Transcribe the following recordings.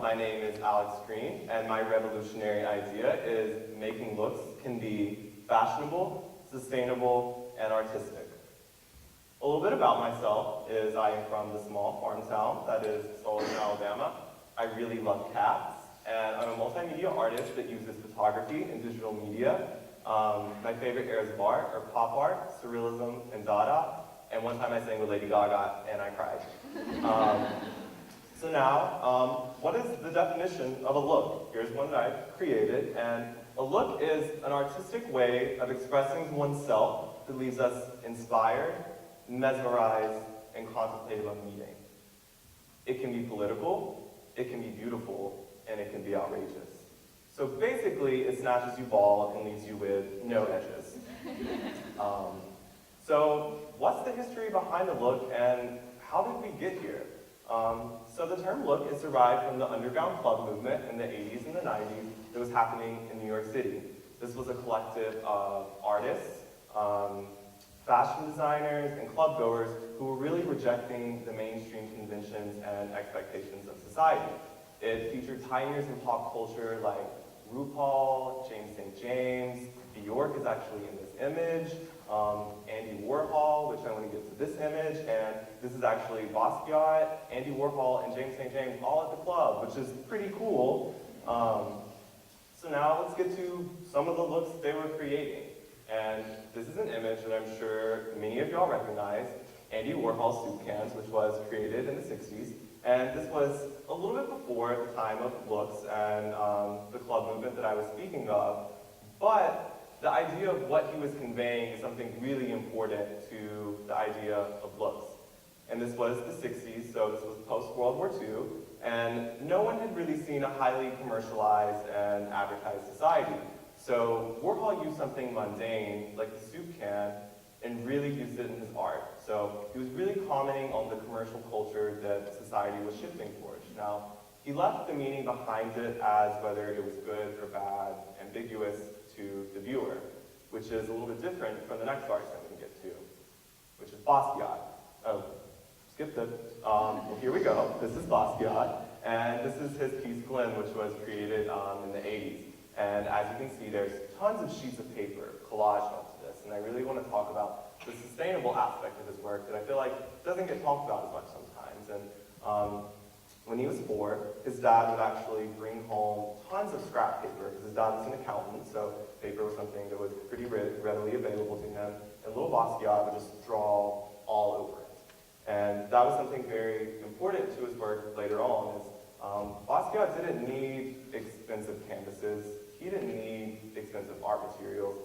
My name is Alex Green, and my revolutionary idea is making looks can be fashionable, sustainable, and artistic. A little bit about myself is I am from the small farm town that is Sullivan, Alabama. I really love cats, and I'm a multimedia artist that uses photography and digital media. My favorite areas of art are pop art, surrealism, and Dada. And one time I sang with Lady Gaga, and I cried. So now, what is the definition of a look? Here's one that I've created, and a look is an artistic way of expressing oneself that leaves us inspired, mesmerized, and contemplative of meaning. It can be political, it can be beautiful, and it can be outrageous. So basically, it snatches you bald and leaves you with no edges. So what's the history behind the look, and how did we get here? So the term look is derived from the underground club movement in the 80s and the 90s that was happening in New York City. This was a collective of artists, fashion designers, and club goers who were really rejecting the mainstream conventions and expectations of society. It featured pioneers in pop culture like RuPaul, James St. James, Bjork is actually in this image, Andy Warhol, which I want to get to this image, and this is actually Basquiat, Andy Warhol, and James St. James all at the club, which is pretty cool. So now let's get to some of the looks they were creating. And this is an image that I'm sure many of y'all recognize, Andy Warhol's soup cans, which was created in the 60s. And this was a little bit before the time of looks and the club movement that I was speaking of. But the idea of what he was conveying is something really important to the idea of looks. And this was the 60s, so this was post-World War II, and no one had really seen a highly commercialized and advertised society. So Warhol used something mundane, like the soup can, and really used it in his art. So he was really commenting on the commercial culture that society was shifting towards. Now, he left the meaning behind it as whether it was good or bad, ambiguous to the viewer, which is a little bit different from the next artist I'm going to get to, which is Basquiat. Oh, skipped it. Well, here we go. This is Basquiat, and this is his piece Glen, which was created in the 80s. And as you can see, there's tons of sheets of paper collaged onto this, and I really want to talk about the sustainable aspect of his work that I feel like doesn't get talked about as much sometimes. And when he was 4, his dad would actually bring home tons of scrap paper, because his dad was an accountant, so paper was something that was pretty readily available to him, and little Basquiat would just draw all over it. And that was something very important to his work later on, is Basquiat didn't need expensive canvases, he didn't need expensive art materials,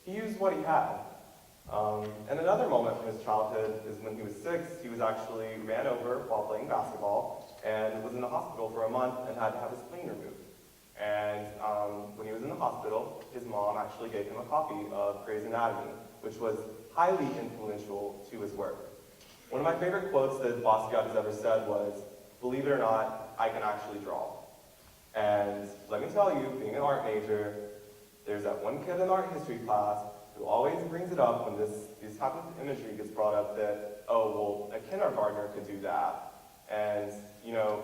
he used what he had. And another moment from his childhood is when he was 6, he was actually ran over while playing basketball and was in the hospital for a month and had to have his spleen removed. And when he was in the hospital, his mom actually gave him a copy of Grey's Anatomy, which was highly influential to his work. One of my favorite quotes that Basquiat has ever said was, "Believe it or not, I can actually draw." And let me tell you, being an art major, there's that one kid in art history class who always brings it up when this type of imagery gets brought up that, oh, well, a kindergartner could do that. And, you know,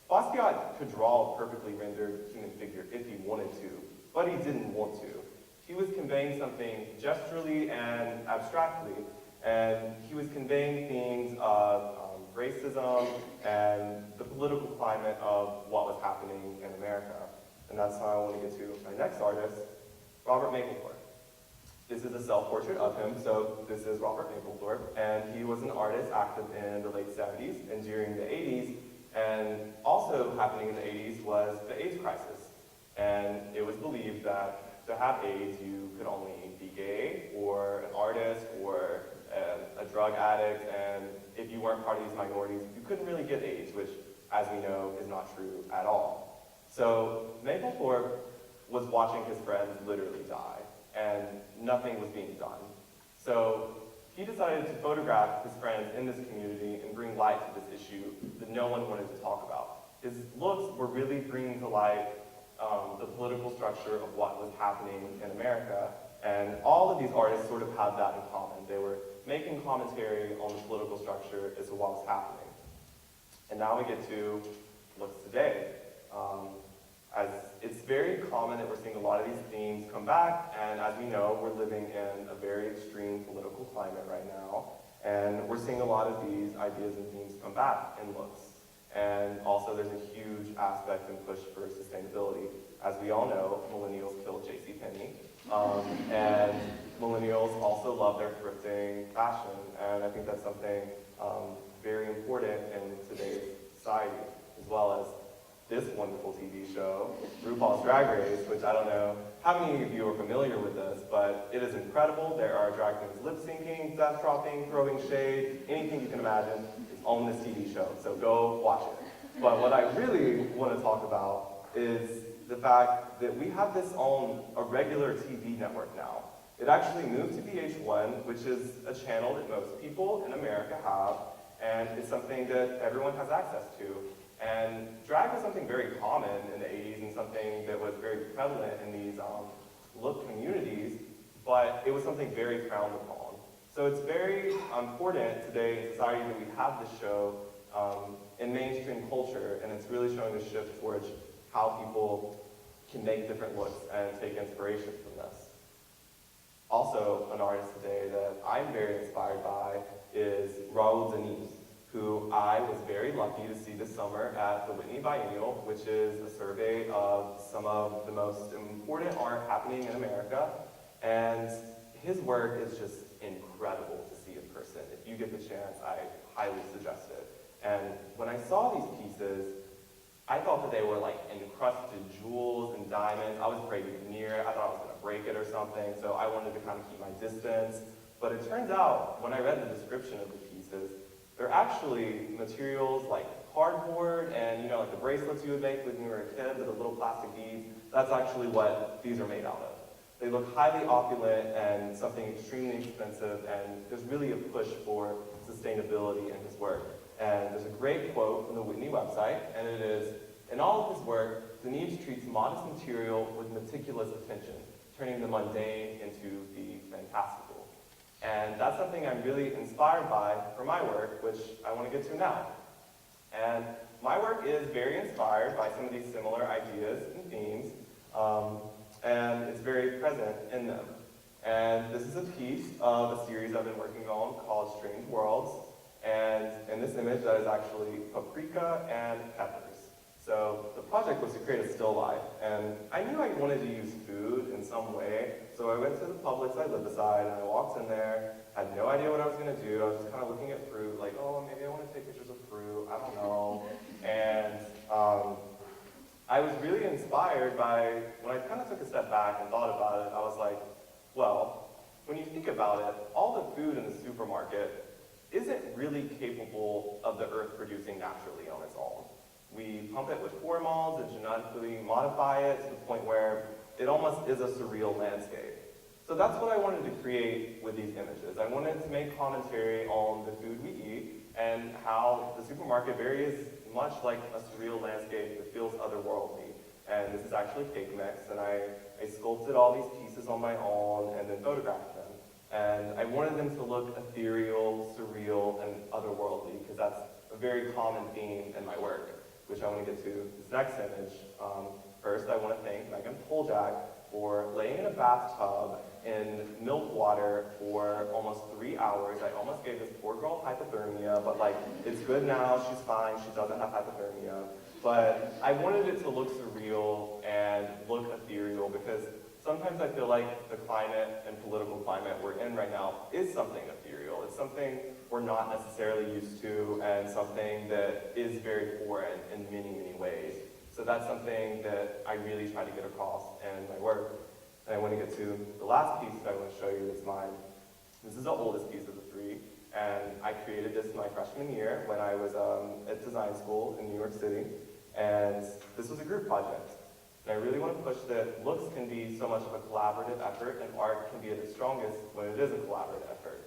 Basquiat could draw a perfectly rendered human figure if he wanted to, but he didn't want to. He was conveying something gesturally and abstractly, and he was conveying themes of racism and the political climate of what was happening in America. And that's how I want to get to my next artist, Robert Mapplethorpe. This is a self-portrait of him, so this is Robert Mapplethorpe, and he was an artist active in the late 70s and during the 80s, and also happening in the 80s was the AIDS crisis. And it was believed that to have AIDS, you could only be gay, or an artist, or a drug addict, and if you weren't part of these minorities, you couldn't really get AIDS, which, as we know, is not true at all. So Mapplethorpe was watching his friends literally die, and nothing was being done. So he decided to photograph his friends in this community and bring light to this issue that no one wanted to talk about. His looks were really bringing to light the political structure of what was happening in America, and all of these artists sort of had that in common. They were making commentary on the political structure as to what was happening. And now we get to looks today. As it's very common that we're seeing a lot of these themes come back, and as we know, we're living in a very extreme political climate right now, and we're seeing a lot of these ideas and themes come back in looks. And also there's a huge aspect and push for sustainability. As we all know, millennials killed JCPenney, and millennials also love their thrifting fashion, and I think that's something very important in today's society, as well as this wonderful TV show, RuPaul's Drag Race, which I don't know how many of you are familiar with this, but it is incredible. There are drag queens lip syncing, death dropping, throwing shade, anything you can imagine is on this TV show, so go watch it. But what I really want to talk about is the fact that we have this on a regular TV network now. It actually moved to VH1, which is a channel that most people in America have, and it's something that everyone has access to. And drag was something very common in the 80s and something that was very prevalent in these look communities, but it was something very frowned upon. So it's very important today in society that we have this show in mainstream culture, and it's really showing a shift towards how people can make different looks and take inspiration from this. Also, an artist today that I'm very inspired by is Raul Denise, who I was very lucky to see this summer at the Whitney Biennial, which is a survey of some of the most important art happening in America. And his work is just incredible to see in person. If you get the chance, I highly suggest it. And when I saw these pieces, I thought that they were like encrusted jewels and diamonds. I was afraid to get near it. I thought I was gonna break it or something, so I wanted to kind of keep my distance. But it turns out, when I read the description of the pieces, they're actually materials like cardboard and, you know, like the bracelets you would make when you were a kid with the little plastic beads. That's actually what these are made out of. They look highly opulent and something extremely expensive, and there's really a push for sustainability in his work. And there's a great quote from the Whitney website, and it is, "In all of his work, Denise treats modest material with meticulous attention, turning the mundane into the fantastical." And that's something I'm really inspired by for my work, which I want to get to now. And my work is very inspired by some of these similar ideas and themes, and it's very present in them. And this is a piece of a series I've been working on called Strange Worlds. And in this image, that is actually paprika and peppers. So the project was to create a still life, and I knew I wanted to use food in some way, so I went to the Publix I live beside, and I walked in there, had no idea what I was going to do. I was just kind of looking at fruit, like, oh, maybe I want to take pictures of fruit, I don't know. And I was really inspired by, when I kind of took a step back and thought about it, I was like, well, when you think about it, all the food in the supermarket isn't really capable of the earth producing naturally on its own. We pump it with hormones and genetically modify it to the point where it almost is a surreal landscape. So that's what I wanted to create with these images. I wanted to make commentary on the food we eat and how the supermarket varies much like a surreal landscape that feels otherworldly. And this is actually cake mix, and I sculpted all these pieces on my own and then photographed them. And I wanted them to look ethereal, surreal, and otherworldly, because that's a very common theme in my work, which I want to get to this next image. First, I want to thank Megan Poljak for laying in a bathtub in milk water for almost 3 hours. I almost gave this poor girl hypothermia, but like, it's good now, she's fine, she doesn't have hypothermia. But I wanted it to look surreal and look ethereal, because sometimes I feel like the climate and political climate we're in right now is something ethereal. It's something we're not necessarily used to, and something that is very foreign in many, many ways. So that's something that I really try to get across in my work. And I want to get to the last piece that I want to show you that's mine. This is the oldest piece of the three, and I created this my freshman year when I was at design school in New York City, and this was a group project. And I really want to push that looks can be so much of a collaborative effort, and art can be at its strongest when it is a collaborative effort.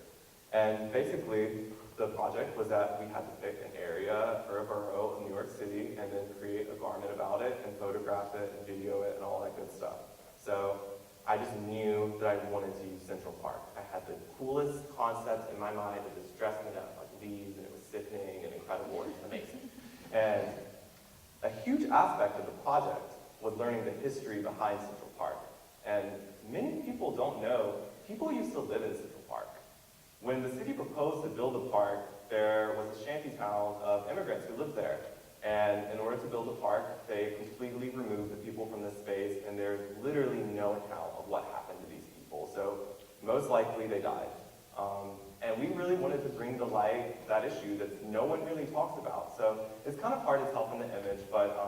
And basically, the project was that we had to pick an area or a borough of New York City and then create a garment about it and photograph it and video it and all that good stuff. So I just knew that I wanted to use Central Park. I had the coolest concept in my mind of this dress made out of like leaves, and it was sickening and incredible and amazing. And a huge aspect of the project was learning the history behind Central Park. And many people don't know, people used to live in Central Park. When the city proposed to build the park, there was a shanty town of immigrants who lived there. And in order to build the park, they completely removed the people from this space, and there's literally no account of what happened to these people. So most likely they died. And we really wanted to bring to light that issue that no one really talks about. So it's kind of hard to tell from the image, but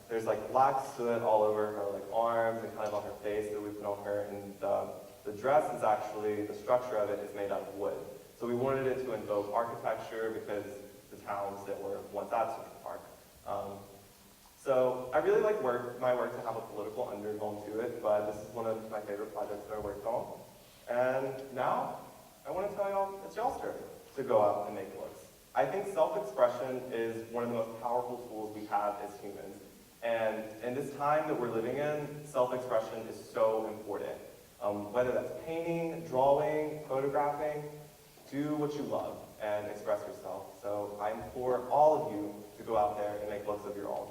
there's like black soot all over her like arms and kind of on her face that we put on her. And the dress is actually, the structure of it is made out of wood. So we wanted it to invoke architecture because the towns that were once at Central Park. So I really like my work to have a political undertone to it, but this is one of my favorite projects that I worked on. And now, I want to tell y'all, it's y'all's turn to go out and make looks. I think self-expression is one of the most powerful tools we have as humans. And in this time that we're living in, self-expression is so important. Whether that's painting, drawing, photographing, do what you love and express yourself. So I implore all of you to go out there and make looks of your own.